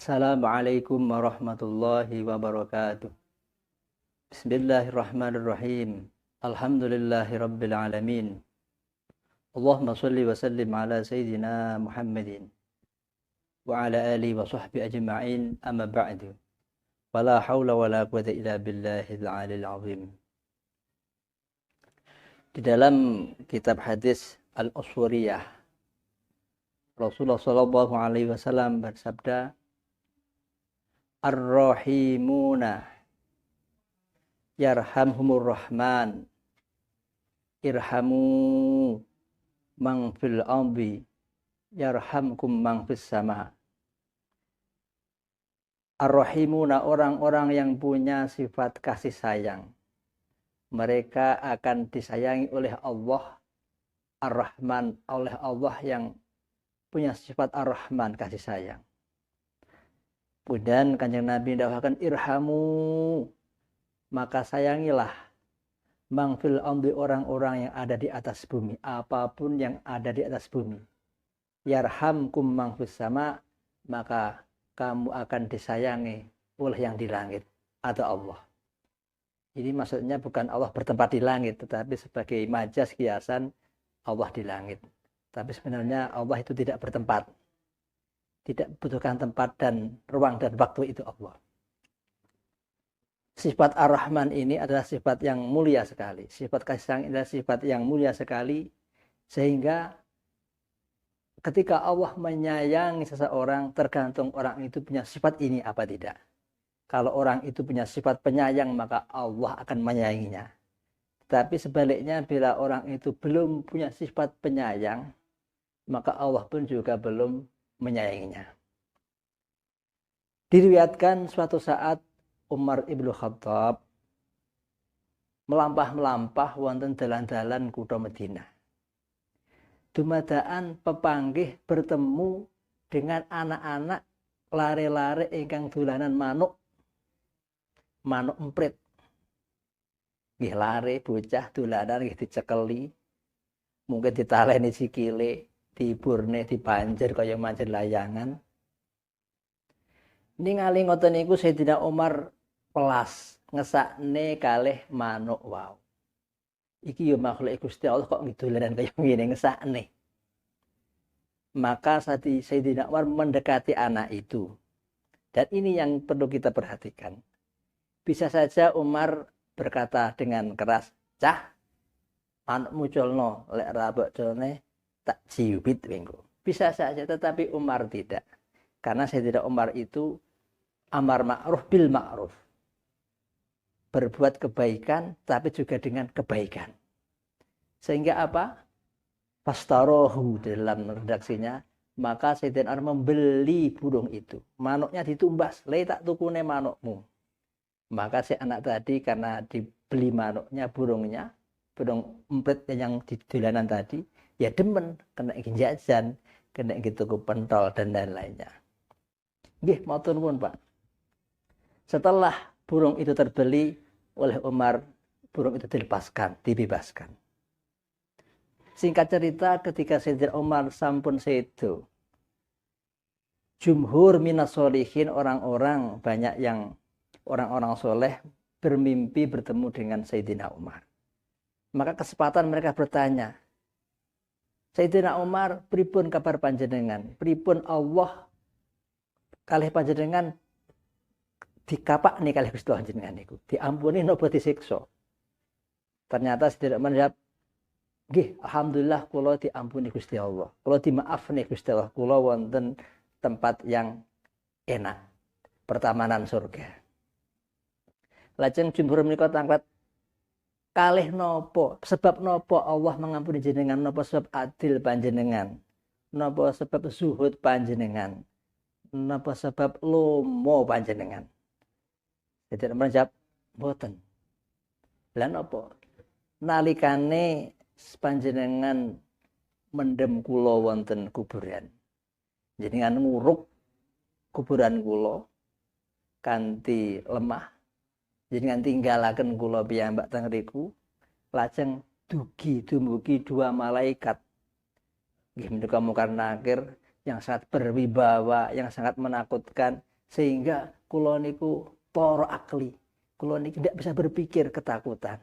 Assalamualaikum warahmatullahi wabarakatuh. Bismillahirrahmanirrahim. Alhamdulillahi rabbil alamin. Allahumma salli wa sallim ala sayyidina Muhammadin wa ala alihi wa sahbihi ajma'in, amma ba'du. Wala hawla wala quwwata illa billahil aliyil azim. Di dalam kitab hadis Al-Uswuriyah, Rasulullah sallallahu alaihi wasallam bersabda, Ar-Rahimuna yarhamhumur Rahman irhamu man fil ardi yarhamkum man fis sama. Ar-Rahimuna, orang-orang yang punya sifat kasih sayang, mereka akan disayangi oleh Allah. Ar-Rahman, oleh Allah yang punya sifat Ar-Rahman, kasih sayang. Kemudian Kanjeng Nabi mendawahkan irhamu, maka sayangilah mangfil amdi, orang-orang yang ada di atas bumi, apapun yang ada di atas bumi. Yarhamkum mangfis sama, maka kamu akan disayangi oleh yang di langit atau Allah. Ini maksudnya bukan Allah bertempat di langit, tetapi sebagai majas kiasan Allah di langit. Tapi sebenarnya Allah itu tidak bertempat. Tidak butuhkan tempat dan ruang dan waktu, itu Allah. Sifat Ar-Rahman ini adalah sifat yang mulia sekali. Sifat kasih sayang adalah sifat yang mulia sekali. Sehingga ketika Allah menyayangi seseorang, tergantung orang itu punya sifat ini apa tidak. Kalau orang itu punya sifat penyayang, maka Allah akan menyayanginya. Tapi sebaliknya, bila orang itu belum punya sifat penyayang, maka Allah pun juga belum menyayanginya. Diriwayatkan suatu saat Umar ibnu Khattab melampah-melampah wonten dalan-dalan kutha Madinah. Dumadaan pepanggih bertemu dengan anak-anak lare-lare ingkang dolanan manuk emprit. Nggih lare bocah dolanan nggih dicekeli, mungkin ditaleni sikile, diburne, dibanjir kaya manjir layangan. Ningali ngoten niku Sayyidina Umar pelas ngesakne kalih manuk wau. Iki ya makhluk Gusti Allah kok ngidolanan kaya ngene ngesakne. Maka Sayyidina Umar mendekati anak itu. Dan ini yang perlu kita perhatikan. Bisa saja Umar berkata dengan keras, "Cah, manukmu culno, lek ra mbok culne tak jiwit wengko." Bisa saja, tetapi Umar tidak. Karena Sayyidina Umar itu amar ma'ruf bil ma'ruf. Berbuat kebaikan tapi juga dengan kebaikan. Sehingga apa? Fastarohu dalam redaksinya, maka Sayyidina Umar membeli burung itu. Manuknya ditumbas, "Le tak tukune manukmu." Maka si anak tadi karena dibeli manuknya, burung emprit yang di dolanan tadi, ya demen, kena jajan, kena tuku pentol dan lain-lainnya. Nggih, matur nuwun, Pak. Setelah burung itu terbeli oleh Umar, burung itu dilepaskan, dibebaskan. Singkat cerita, ketika Sayyidina Umar sampun sedo, jumhur minas sholihin, banyak yang orang-orang soleh bermimpi bertemu dengan Sayyidina Umar. Maka kesempatan mereka bertanya, "Sayyidina Umar, pripun kabar panjenengan? Pripun Allah kalih panjenengan dikapak nih kalih Gusti panjenengan niku? Diampuni napa disiksa?" Ternyata Sayyidina Umar menjawab, "Nggih, alhamdulillah kula diampuni Gusti Allah. Kula dimaafne Gusti Allah. Kula wonten tempat yang enak, pertamanan surga." Lajeng jumhur menika tanglet, kalih nopo, sebab nopo Allah mengampuni jenengan, nopo sebab adil panjenengan, nopo sebab zuhud panjenengan, nopo sebab lomo panjenengan. Jadi menjawab, "Mboten." Lah nopo? Nalikane panjenengan mendem kula wonten kuburan, jenengan nguruk kuburan kula kanthi lemah, jenengan tinggalaken kula piyambak teng riku, lajeng dumugi dua malaikat. Nggih menika mungkar nakir yang sangat berwibawa, yang sangat menakutkan, Sehingga kula niku toro akli. Kula niku tidak bisa berpikir ketakutan.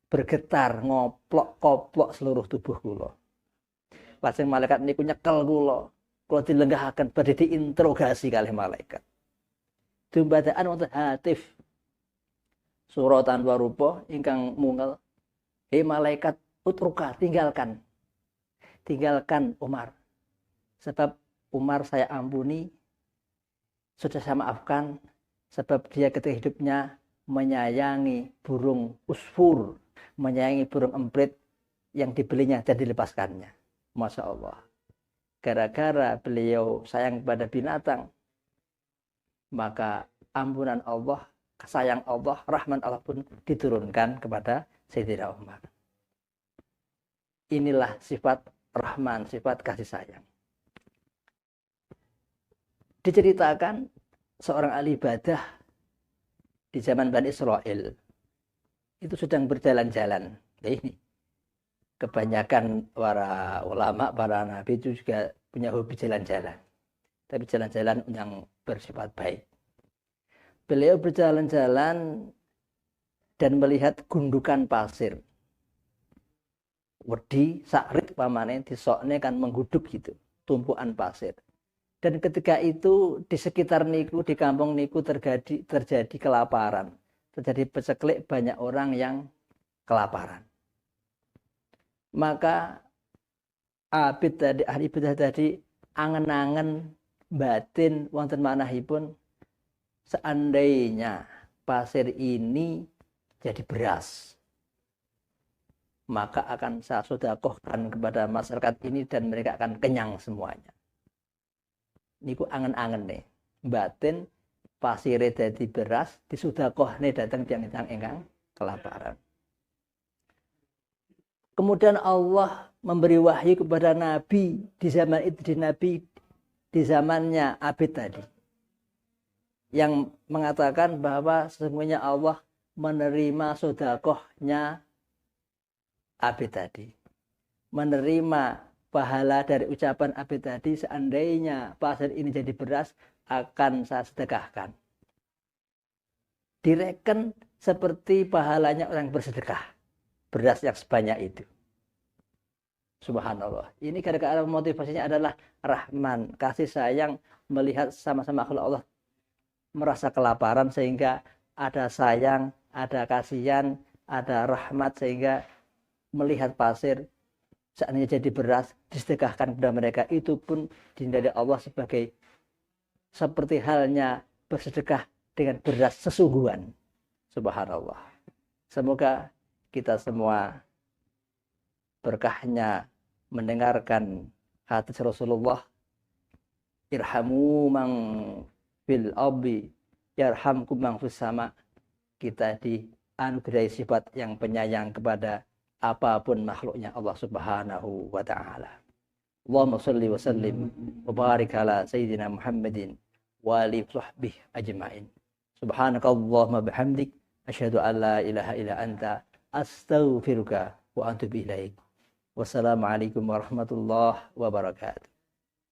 Bergetar, ngoplok-koplok seluruh tubuh kula. Lajeng malaikat niku nyekel kula. Kula dilenggahaken badhe diinterogasi kalih malaikat. Dumbadaan wonten hatif. Surah tanpa rupa ingkang mungel. Hei malaikat utruka, tinggalkan. Tinggalkan Umar. Sebab Umar saya ampuni, sudah saya maafkan, sebab dia ketika hidupnya menyayangi burung usfur, menyayangi burung emprit yang dibelinya dan dilepaskannya. Masya Allah. Gara-gara beliau sayang kepada binatang, maka ampunan Allah, sayang Allah, rahman Allah pun diturunkan kepada Sayyidina Umar. Inilah sifat Rahman, sifat kasih sayang. Diceritakan seorang ahli ibadah di zaman Bani Israel itu sedang berjalan-jalan. Nah, ini kebanyakan para ulama, para nabi itu juga punya hobi jalan-jalan. Tapi jalan-jalan yang bersifat baik. Beliau berjalan-jalan dan melihat gundukan pasir. Wedi sakrit pamane disokne kan mengguduk gitu, tumpukan pasir. Dan ketika itu di sekitar niku, di kampung niku terjadi kelaparan. Terjadi peceklik, banyak orang yang kelaparan. Maka ahli ibadah tadi angen-angen batin wonten manahipun seandainya pasir ini jadi beras, maka akan saya sedekahkan kepada masyarakat ini dan mereka akan kenyang semuanya. Niku angen-angen nih, batin pasire dadi beras disudekahne datang tiang-tiang ingkang kelaparan. Kemudian Allah memberi wahyu kepada Nabi di zaman itu, di zamannya Abid tadi, yang mengatakan bahwa sesungguhnya Allah menerima sedekahnya Abid tadi, menerima pahala dari ucapan Abid tadi. Seandainya pasir ini jadi beras, akan saya sedekahkan. Direken seperti pahalanya orang bersedekah beras yang sebanyak itu. Subhanallah. Ini gara-gara motivasinya adalah Rahman, kasih sayang, melihat sama-sama makhluk Allah merasa kelaparan sehingga ada sayang, ada kasihan, ada rahmat, sehingga melihat pasir seandainya jadi beras disedekahkan kepada mereka, itu pun dinilai Allah sebagai seperti halnya bersedekah dengan beras sesungguhan. Subhanallah. Semoga kita semua berkahnya mendengarkan hadis Rasulullah, irhamu man fil ardi yarhamkum man fis sama. Kita dianugerahi sifat yang penyayang kepada apapun makhluknya Allah Subhanahu wa taala. Allahumma shalli wa sallim wa barik ala sayyidina Muhammadin wa alihi sahbihi ajmain. Subhanakallahumma bihamdik asyhadu an la ilaha illa anta astaghfiruka wa atubu ilaik. Wassalamualaikum warahmatullahi wabarakatuh.